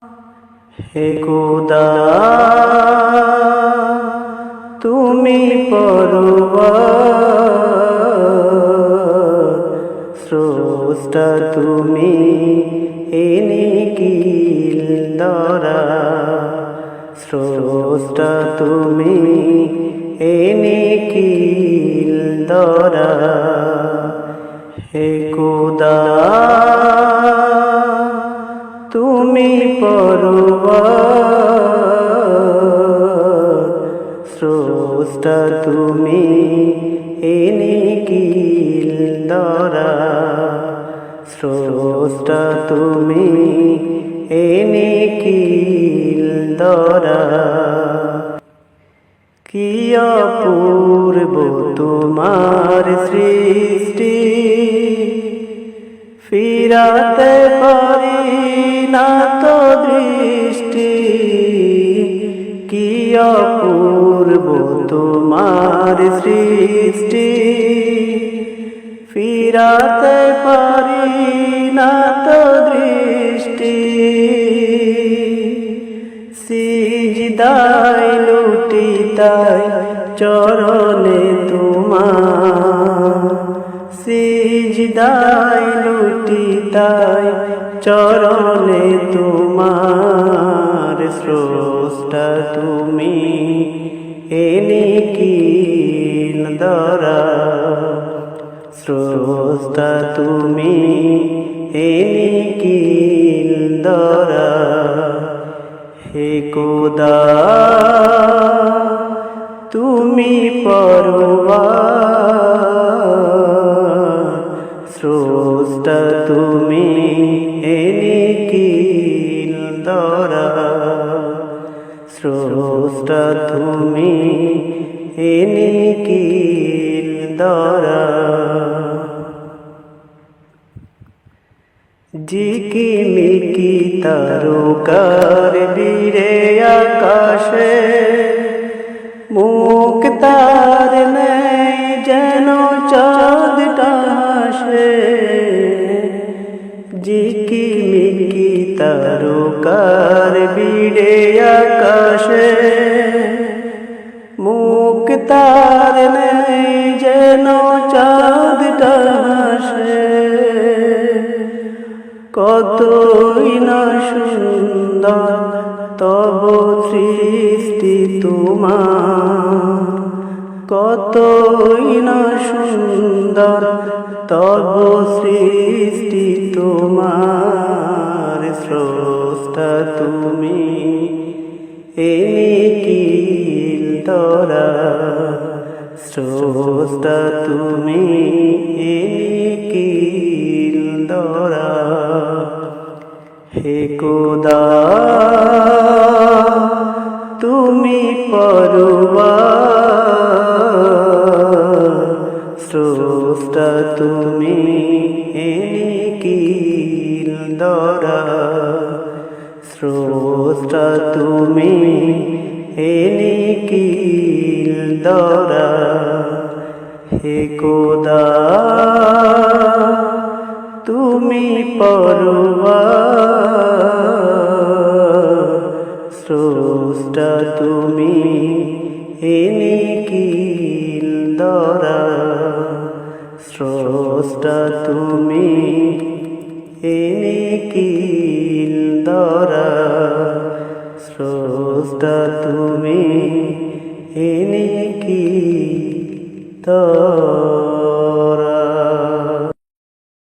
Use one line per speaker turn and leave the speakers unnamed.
হে খোদা তুমি পরওয়ার স্রষ্টা তুমি নিখিল ধরা স্রষ্টা তুমি নিখিল ধরা হে খোদা তুমি পরওয়ার স্রষ্টা তুমি নিখিল ধরা স্রষ্টা তুমি নিখিল ধরা কি অপূর্ব তোমার সৃষ্টি ফিরাতে পারি না তো দৃষ্টি কি অপূর্ব তোমার সৃষ্টি ফিরাতে পারি না তো দৃষ্টি সিজদায় লুটি তাই চরণে তোমার সিজদায় লুটি তাই চরণে তোমার স্রষ্টা তুমি নিখিল ধরা স্রষ্টা তুমি নিখিল ধরা হে খোদা তুমি পরওয়ার স্রষ্টা তুমি নিখিল ধরা স্রষ্টা তুমি নিখিল ধরা ঝিকিমিকি তারকার বীরে আকাশে মুখ তার নেই যেন চাঁদটা হাসে ঝিকিমিকি তারকার বীরে আকাশে মুখ তার নেই যেন চাঁদটা হাসে কতই না সুন্দর তব সৃষ্টি তোমার কতই না সুন্দর তব সৃষ্টি তোমার স্রষ্টা তুমি নিখিল ধরা স্রষ্টা তুমি নিখিল ধরা হে খোদা তুমি পরওয়ার স্রষ্টা তুমি নিখিল ধরা স্রষ্টা তুমি নিখিল ধরা হে খোদা তুমি পরওয়ার স্রষ্টা তুমি নিখিল ধরা স্রষ্টা তুমি নিখিল ধরা স্রষ্টা তুমি নিখিল ধরা।